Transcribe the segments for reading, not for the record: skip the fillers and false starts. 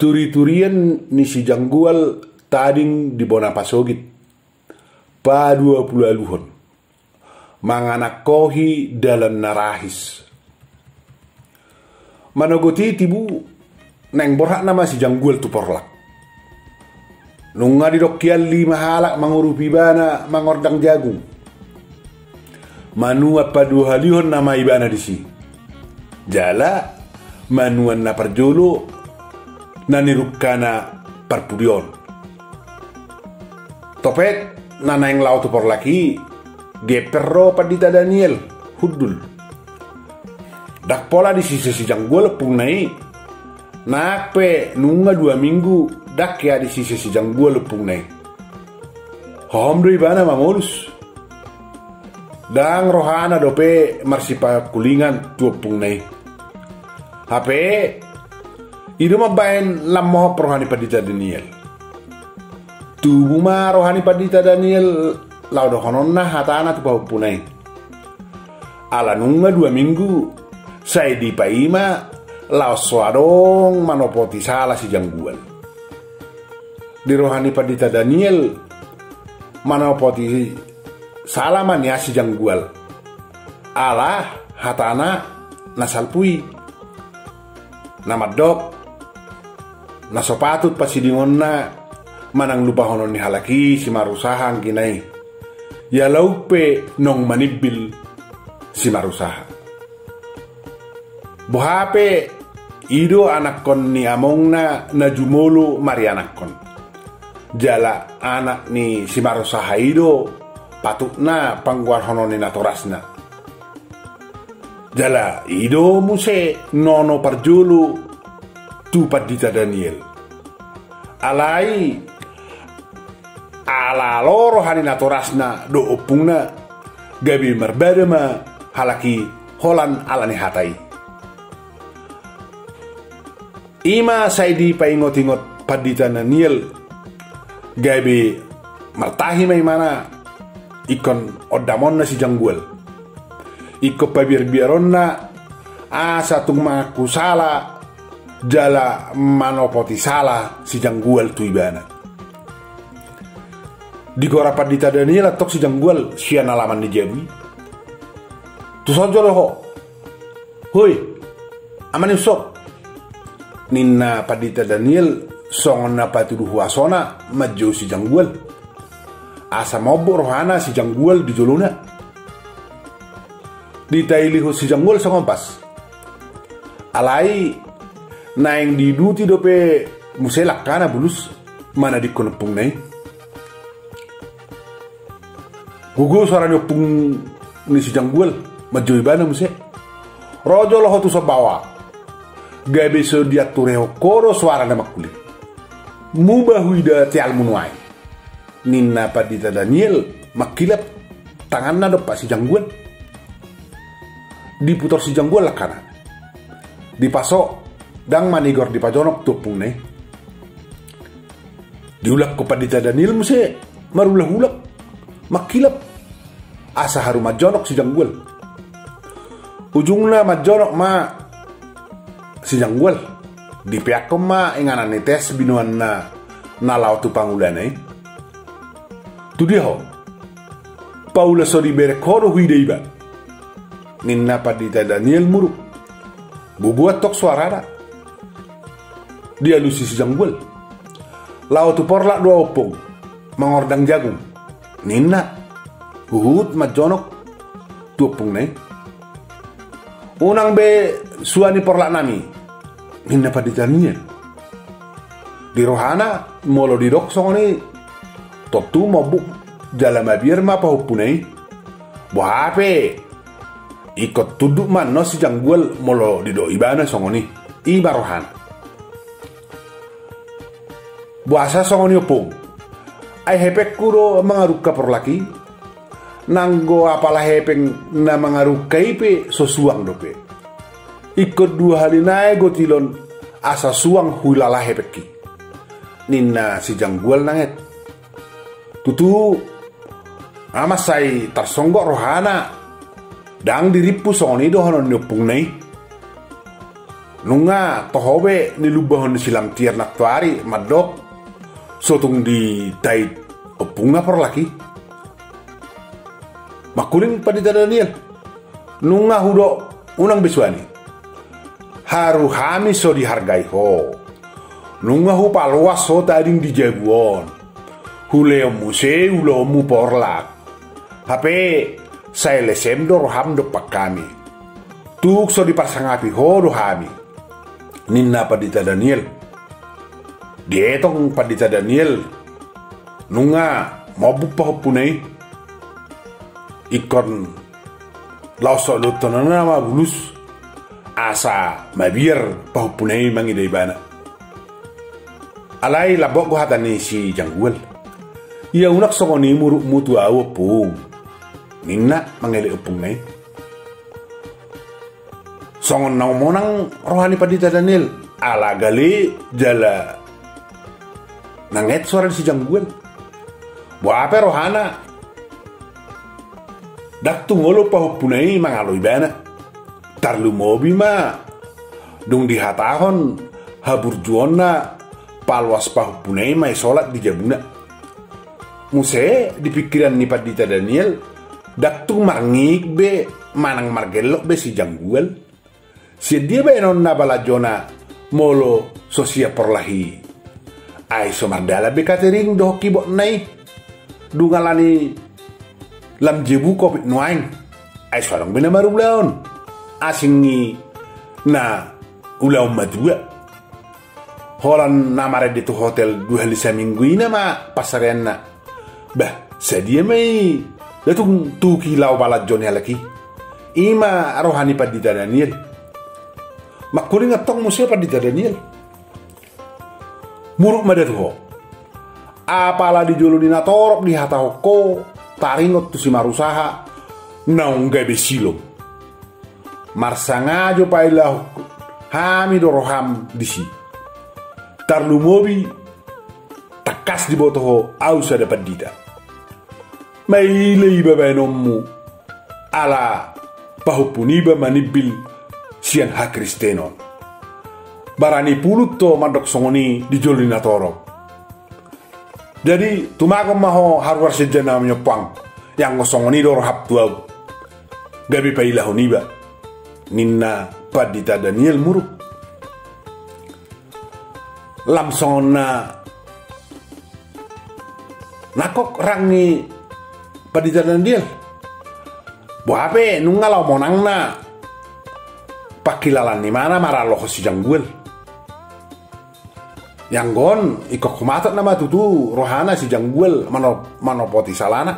Turi-turian ni si janggual tading di bona pasogit. Pa 20 aluhon. Manganak kohi dalam narahis. Manogoti tibu neng borhak nama si janggual tu porlak. Nunga di dokian 5 halak mangurupi bana mangordang jagung. Manua pa 2 halihon nama ibana di si. Jala manuan na parjolo nanirukana parpudion. Topet nana yang lau tu porlaki geperro padita Daniel hudul. Dak pola di sisi si janggual pung nai. Nakpe nunga 2 minggu dak ya di sisi si janggual pung nai. Hom doi bana mamolus. Dang rohana dope marsipa kulingan tua pung nai. Hape idu mabain lamoh rohani padita Daniel. Tubuh ma rohani padita Daniel lau dohonon na hatana tu pau punai. Ala nunga 2 minggu saya di paima lau swadong manopoti salah si janggual. Di rohani padita Daniel manopoti salah man ya si janggual. Ala hatana nasalpui. Nama dok nasopatut pasidingon na manang lupa honon ni halaki si marusahang kinai. Ya laupe nong manibil si marusaha. Bohape ido anak kon ni among na jumolo mari anak kon. Jala anak ni si marusaha ido patut na pangguar honon ni natorasna. Jala ido muse nono parjulu tu padita Daniel. Alai ala loro hani natorasna do opungna gabi marbadama halaki holan alani hatai. Ima saidi paingot-ingot padita Daniel gabi martahi may mana ikon odamon na si janggual. Iko pabir-biaron na asa tung mengaku salah jala manopoti salah si janggual tu ibana. Di gora padita Daniel atok si janggual sian alaman di jabi. Tu saja loh. Hoi, aman usok. Ninna padita Daniel songon na patuduh wasona maju si janggual. Asa mobo rohana si janggual di joluna. Di tailiho si janggual songompas. Alai naeng diduti dope muselak kana bulus mana di konepung nai. Gugu suara nyopung ni si janggual maju ibana muse. Rojo loho tu sabawa. Gabe so diatureo koro suara na makuli. Mubahuida tial munuai. Ninna padita Daniel makilap tangan na dopa si janggual. Diputar si janggual lakana. Dipasok dang manigor di pajonok tupung ne. Diulak ko padita Daniel muse marulah-ulak makilap asa haru majonok si janggual. Ujungna majonok ma si janggual di pihak ma inganan ni tes binuan na laut tu pangulan tu dia ho Paula sori berek horo huide iba. Ninna padita Daniel muruk. Bubuat tok suarana. Dia lusi si janggual. Lau tu porlak 2 opong. Mangordang jagung. Ninna. Uhut majonok. 2 opong ne. Unang be suani porlak nami. Ninna padita Daniel. Di rohana molo di dok songoni. Totu mabuk. Jala mabir ma pahupunai. Bohape. Ikut tuduk man no si janggual molo dido ibana songoni iba rohana. Buasa songoni opong. Ay hepek kuro mangaruka porlaki. Nanggo apalah hepeng na mangaruka ipe so suang dope. Ikut 2 hari nae gotilon asa suang hulala hepeki. Ninna si janggual nanget. Tutu amasai tersonggok rohana. Dang diripu songoni do honon nyopung nai. nunga tohobe ni lubahon silam tiar naktuari madok sotung di tait opunga por laki makuling Pandita Daniel nunga hudo unang biswani haru hami so dihargai ho nunga hu paluas so tading di jaguon huleo muse ulo mu porlak hape saya lesem do roham do pak kami tuk so dipasangapi ho do hami ninna Pandita Daniel dietong Pandita Daniel nunga mabu pahupunai ikon lauso lutonana ma bulus asa mabiar pahupunai mangidai bana alai labok go hatani si Jangguel ia unak songoni muruk mutu awo pung ninna mangele upung nai songon nau monang rohani Pandita Daniel ala gali jala nanget suara si Jangguel buah apa rohana dak tungolo pahupunai mangaloi bana tarlu mobi ma dung dihatahon habur juonna palwas pahupunai mai solat di jabuna muse di pikiran ni Pandita Daniel dak tu marngik be manang margelok be si Jangguel si dia be non nabalajona molo sosia porlahi ai somardala be catering do kibok nai dungalani lam jebu kopit nuaing ai sorong bena maru laon asingi na ulau madua holan namare di tu hotel 2 hari seminggu ina ma pasarena bah sedia mai datung tu kilau balajon lagi ima rohani Pandita Daniel makuling ngatong musia Pandita Daniel muruk madat ho apala di jolo dina torok di hatahoko taringot tu si marusaha naung gabe silom marsangajo pailah hami doroham disi tarlu mobi takas di botoho ausa da Pandita mai lei babai nommu ala pahupuniba manibil sian ha Kristenon barani pulut to mandok songoni di jolina torok jadi tumakom maho harwar sejana menyopang yang ngosongoni doro hap tuau gabi pailah honiba ninna Pandita Daniel muruk lamsona nakok rangi Pandita Daniel buape nungalau monang na pakilalan ni mana maraloh si Jangguel yang gon ikok kumatat nama tutu rohana si Jangguel manopoti salana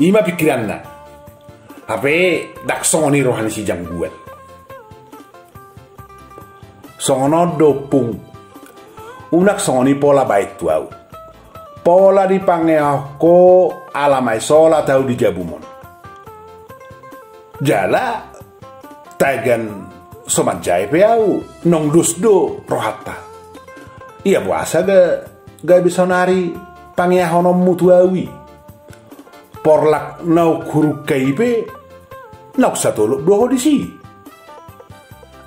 ima pikiran na hape dak songoni rohani si Jangguel songono dopung unak songoni pola bait tuau pola di pangeako alamai sola tau di jabumon jala tagan somat jai peau nong dusdo rohata iya puasa ga bisa nari pangeahonom mutuawi porlak nau kuruk kaipe nau satolok doho disi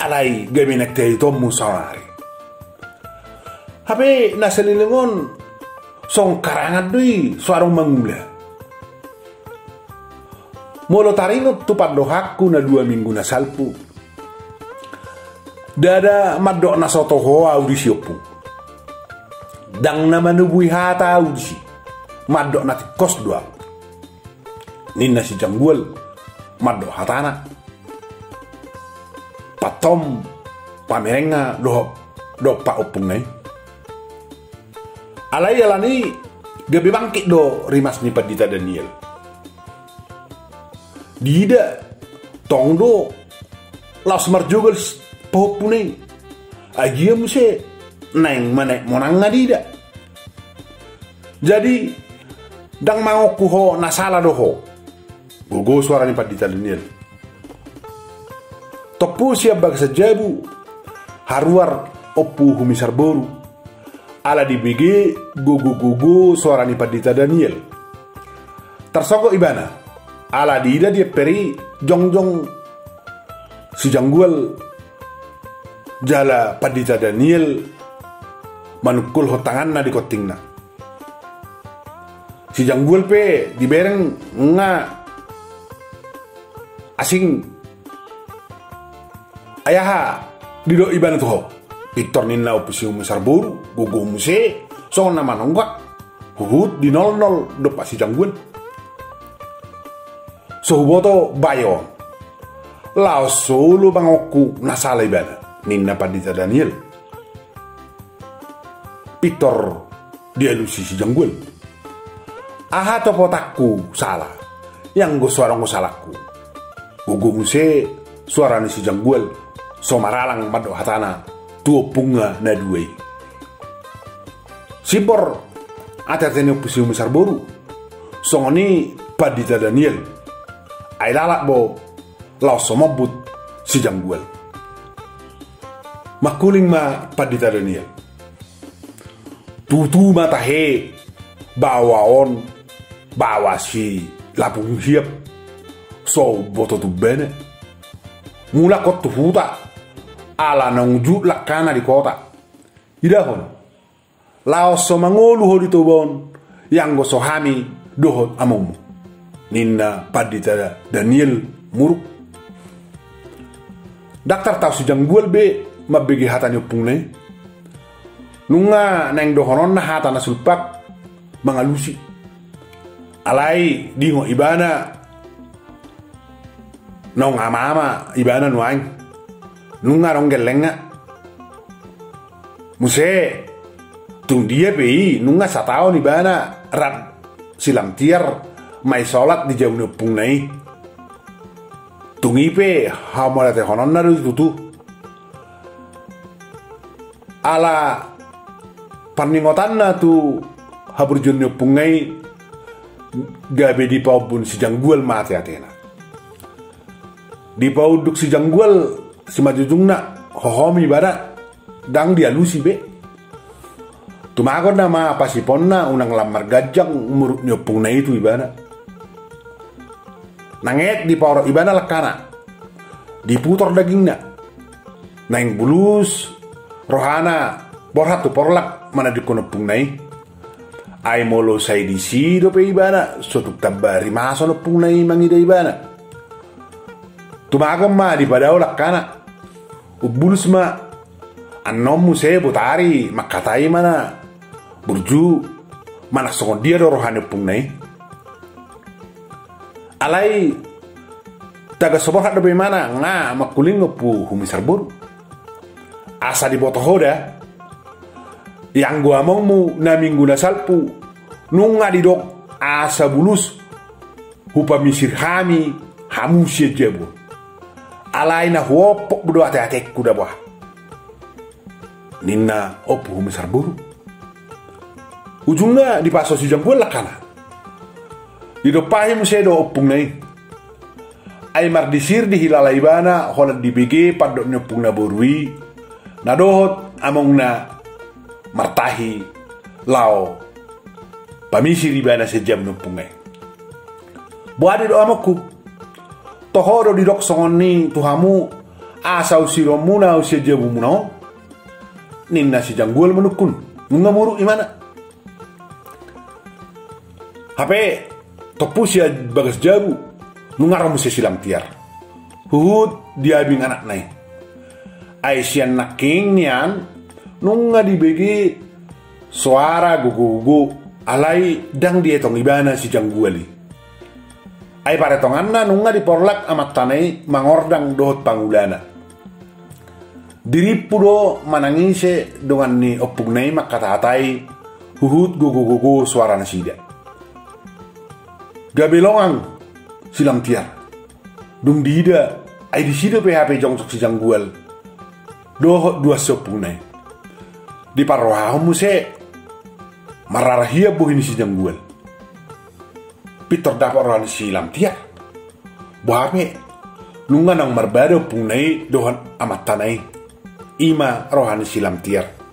alai gaminek tei tomu sonari hape nasalilingon song karangat dui suarong mangula molo taringot tupat dohaku na 2 minggu na salpu dada madok na soto hoa audisi opu dang na manubui hata audisi madok na kos doa ninna si Jangguel madok hatana patom pamerenga do pa opung nai alai alani gabe bangkit do rimas ni Pandita Daniel dida tongdo las marjogol pohopune agia muse neng manek monang ngadida jadi dang mau kuho nasala doho gogo suara ni Pandita Daniel topu siap bag sejabu haruar opu humisar boru ala di BG gogo suara ni Pandita Daniel tersogok ibana ala dida dia peri jongjong si Jangguel jala Padita Daniel manukul hotangan na di kotingna. Si Janggul pe dibereng nga asing ayaha dido iban to Victor ninna opisi Umisarburu gugu muse so nama nonggak huhut di 00 do si Janggul so huboto bayon lao solo bangoku nasala ibana ninna Padita Daniel Victor dielusi si Janggul aha topotakku salah yang go suara go salahku gugu muse suara ni si Janggul so maralang mado hatana tuo punga na duwe sibor atatene pusi Umisarburu songoni Padita Daniel ay lalak bo lao somobut si Janggul makuling ma Padita Daniel tutu matahe bawaon bawa si lapung hiap so boto tu bene mula kot tu huta ala nongju lakana di kota idahon lao so mangolu ho di tobon yang go so hami dohot amomu ninna Padita Daniel muruk daktar tau si Janggul be mabegi hatanya pungne nunga neng dohonon na hatana sulpak mangalusi alai dingo ibana nong ama ibana nuang nunga rong gelenga muse tung dia pe nunga satao ibana rat silam tiar mai salat di jauh nepung nai tungi pe hamala te honon na tutu ala parningotan na tu haburjun pungai gabe di paubun si Janggul mati atena di pauduk si Janggul si majujungna hohomi bara dang dia lusi be tumagon nama apa si ponna unang lamar gajang murut nyopungna itu ibana nanget di pauro ibana lekana diputor dagingna nang bulus rohana borhat tu porlak mana dikonopung nai ay molo say di sido pe ibana sotuk tabari maso no pung nai mangida ibana tumagam ma di padaw lakana ubulus ma annom muse butari makatai mana burju mana songon dia do rohane pung nai alai taga sobor hado be mana nga makuling opu Umisarburu asa di botohoda yang gua mongmu na minggu na salpu nunga didok asa bulus hupa misir hami hamusia jebu alai na huopok berdua ate kuda buah ninna opu Umisarburu ujungnya di paso si Janggul lakana didopahi musedo opung nai ay mardisir di hilala ibana holat di BG padok nyopung na borui nadohot among na martahi lao pamisi ribana sejam numpungai buade do amaku tohoro di dok songoni tuhamu asau siromuna usia jabu muno ninna si Janggul menukun nungamuru imana hape topusia bagas jabu nungaram musia silam tiar huhut diabing anak nai Aisyah naking nian nunga dibegi suara gugu-gugu alai dang dietong ibana si Janggul ay paretonganna nunga diporlak amat tanai mangordang dohot pangulana diripu do manangise dengan ni opugnai makatatai huhut gugu-gugu suara nasida gabelongang silam tiar dung dida ay disida PHP jongsok si Janggul dohot dua sopunai di paroha muse mararahia buhin si Janggul Peter dapat orang silam tiar buhape nunga nang marbado punai dohan amat tanai ima rohani silam tiar